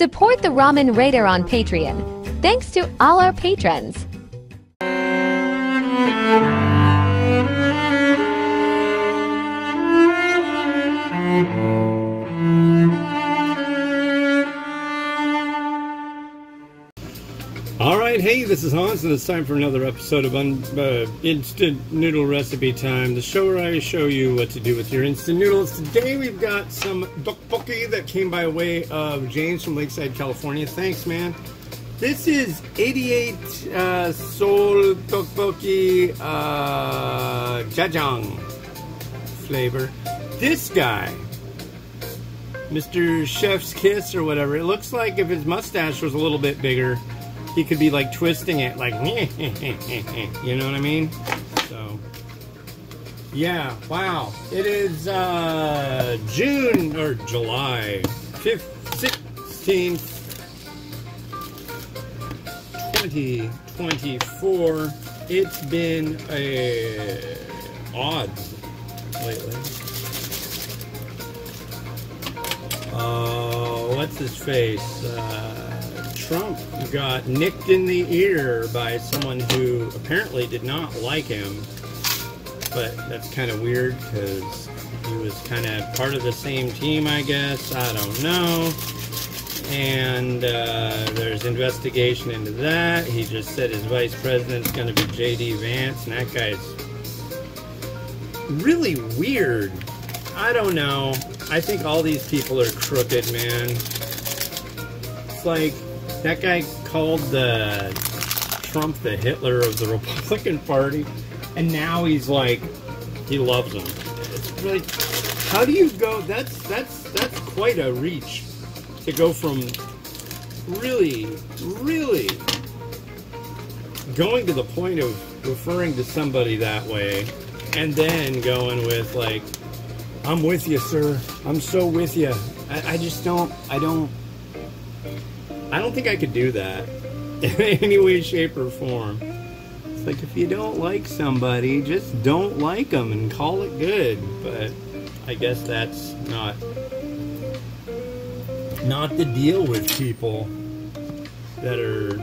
Support the Ramen Raider on Patreon. Thanks to all our patrons. Alright, hey, this is Hans, and it's time for another episode of Instant Noodle Recipe Time, the show where I show you what to do with your instant noodles. Today we've got some Topokki that came by way of James from Lakeside, California. Thanks, man. This is 88 Seoul Topokki Jjajang flavor. This guy, Mr. Chef's Kiss or whatever, it looks like if his mustache was a little bit bigger, he could be like twisting it, like, you know what I mean? So, yeah, wow. It is June, or July 16th, 2024. It's been odd lately. What's his face? Trump got nicked in the ear by someone who apparently did not like him, but that's kind of weird because he was kind of part of the same team, I guess. I don't know. And there's investigation into that. He just said his vice president's going to be J.D. Vance, and that guy's really weird. I don't know. I think all these people are crooked, man. It's like that guy called Trump the Hitler of the Republican Party, and now he's like, he loves him. It's like, how do you go? That's quite a reach to go from really going to the point of referring to somebody that way, and then going with like, I'm with you, sir. I'm so with you. I just don't. I don't think I could do that in any way, shape, or form. It's like, if you don't like somebody, just don't like them and call it good. But I guess that's not the deal with people that are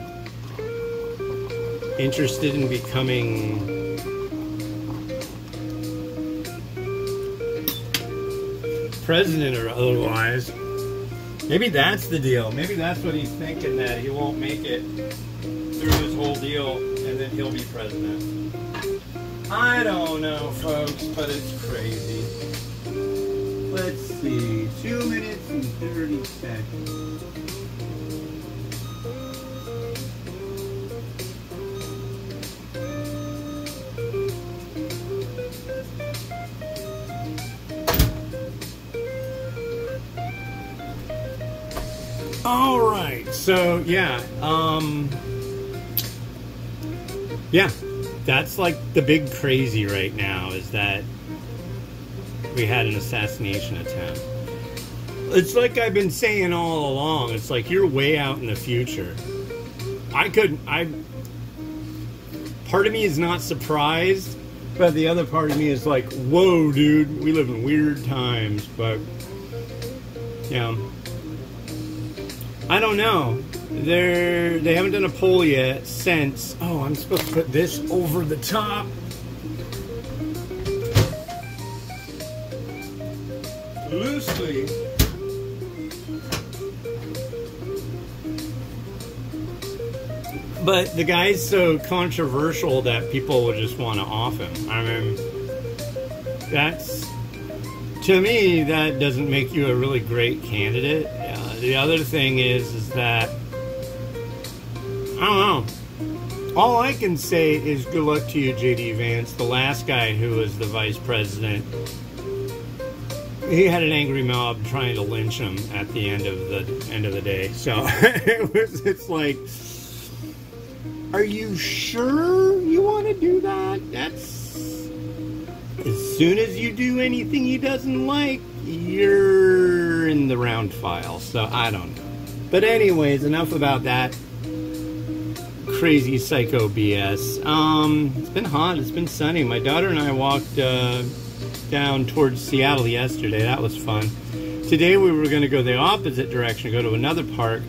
interested in becoming president or otherwise. Maybe that's the deal. Maybe that's what he's thinking, that he won't make it through his whole deal and then he'll be president. I don't know, folks, but it's crazy. Let's see. 2 minutes and 30 seconds. Alright, so yeah, that's like the big crazy right now, is that we had an assassination attempt. It's like I've been saying all along, it's like you're way out in the future. Part of me is not surprised, but the other part of me is like, whoa, dude, we live in weird times. But yeah, I don't know. They haven't done a poll yet since... Oh, I'm supposed to put this over the top. Loosely. But the guy's so controversial that people would just want to off him. I mean, that's... To me, that doesn't make you a really great candidate. The other thing is that, I don't know. All I can say is good luck to you, J.D. Vance. The last guy who was the vice president, he had an angry mob trying to lynch him at the end of the day. So it's like, are you sure you want to do that? That's, as soon as you do anything he doesn't like, you're in the round file. So I don't know. But anyways, enough about that crazy psycho BS. It's been hot. It's been sunny. My daughter and I walked down towards Seattle yesterday. That was fun. Today we were going to go the opposite direction, go to another park.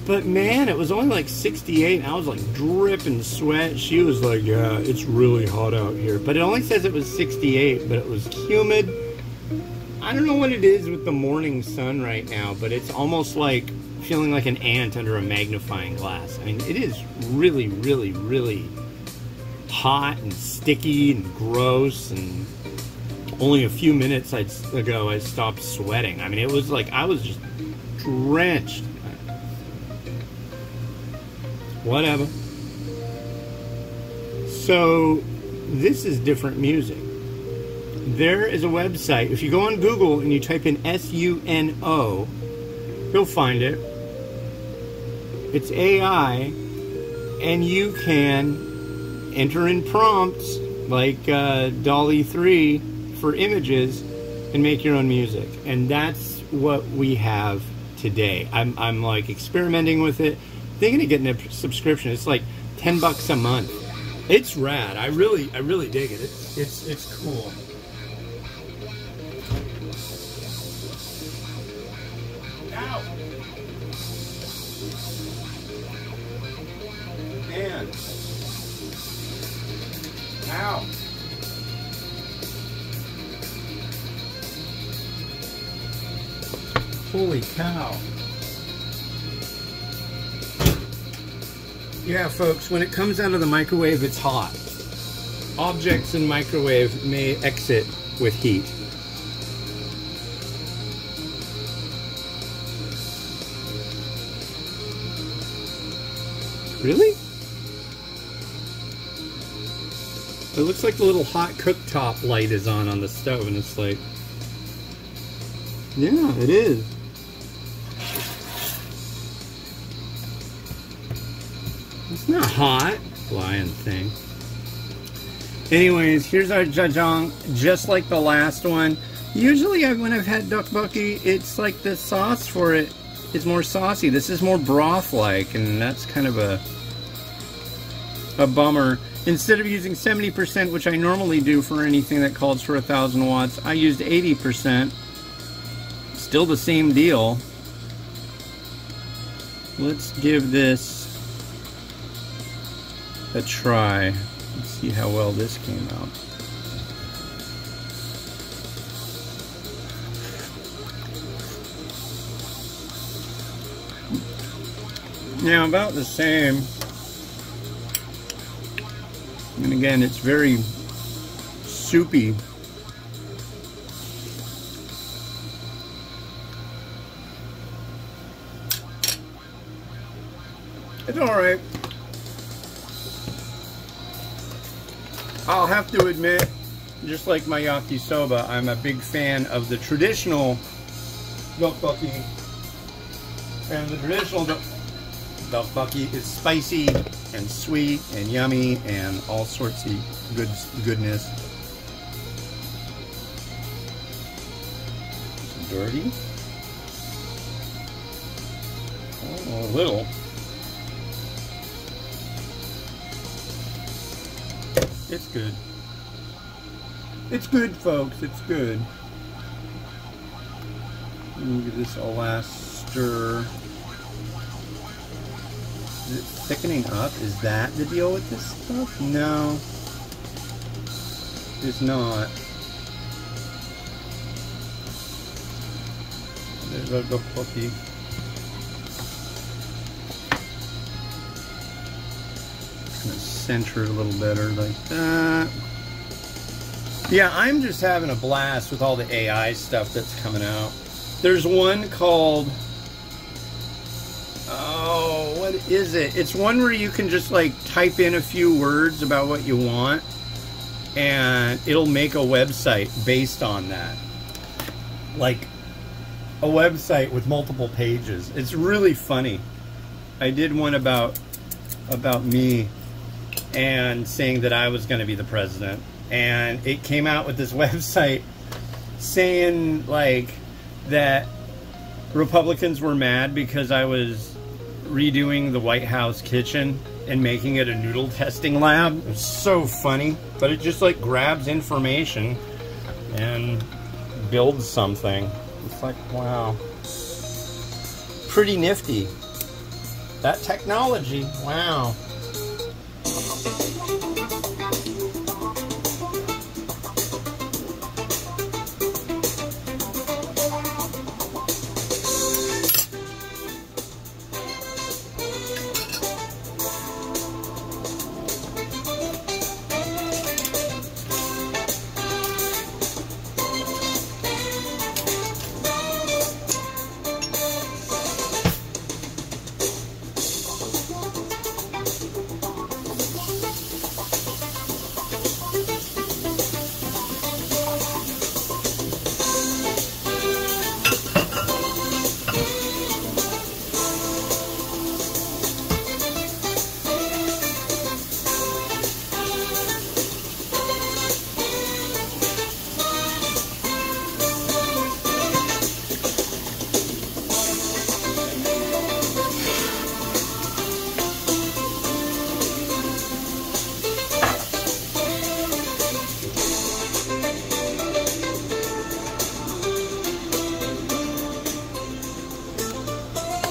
But man, it was only like 68 and I was like dripping sweat. She was like, yeah, it's really hot out here. But it only says it was 68, but it was humid. I don't know what it is with the morning sun right now, but it's almost like feeling like an ant under a magnifying glass. I mean, it is really, really, really hot and sticky and gross, and only a few minutes ago I stopped sweating. I mean, it was like I was just drenched. Whatever. So this is different music. There is a website. If you go on Google and you type in SUNO, you'll find it. It's AI, and you can enter in prompts like Dolly 3 for images and make your own music. And that's what we have today. I'm like experimenting with it, thinking of getting a subscription. It's like $10 a month. It's rad. I really dig it. It's cool. Ow! Man. Ow. Holy cow. Yeah, folks, when it comes out of the microwave, it's hot. Objects in microwave may exit with heat. Really? It looks like the little hot cooktop light is on the stove, and it's like, yeah, it is. It's not hot, flying thing. Anyways, here's our jjajang, just like the last one. Usually when I've had tteokbokki, it's like the sauce for it is more saucy. This is more broth-like, and that's kind of a bummer. Instead of using 70%, which I normally do for anything that calls for 1,000 watts, I used 80%. Still the same deal. Let's give this a try. Let's see how well this came out. Now, about the same. And again, it's very soupy. It's alright. I'll have to admit, just like my yakisoba, I'm a big fan of the traditional tteokbokki. And the traditional tteokbokki is spicy and sweet and yummy and all sorts of goodness. It's dirty. Oh, a little. It's good. It's good, folks. It's good. Let me give this a last stir. Is it thickening up? Is that the deal with this stuff? No. It's not. There's our tteokbokki. Center it a little better like that. Yeah, I'm just having a blast with all the AI stuff that's coming out. There's one called, oh, what is it? It's one where you can just like type in a few words about what you want and it'll make a website based on that. Like a website with multiple pages. It's really funny. I did one about me and saying that I was going to be the president, and it came out with this website saying like that Republicans were mad because I was redoing the White House kitchen and making it a noodle testing lab. It's so funny, but it just like grabs information and builds something. It's like, wow. Pretty nifty. That technology, wow.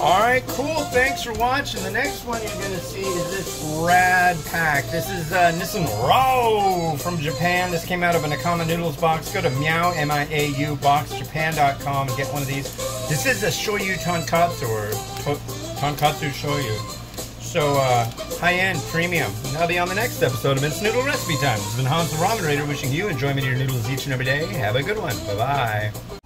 Alright, cool. Thanks for watching. The next one you're going to see is this rad pack. This is Nissan Raw from Japan. This came out of an Nakama Noodles box. Go to Meow, M-I-A-U, boxjapan.com and get one of these. This is a shoyu tonkatsu, or tonkatsu shoyu. So, high-end, premium. And I'll be on the next episode of It's Noodle Recipe Time. This has been Hans the Ramen Raider wishing you enjoyment of your noodles each and every day. Have a good one. Bye-bye.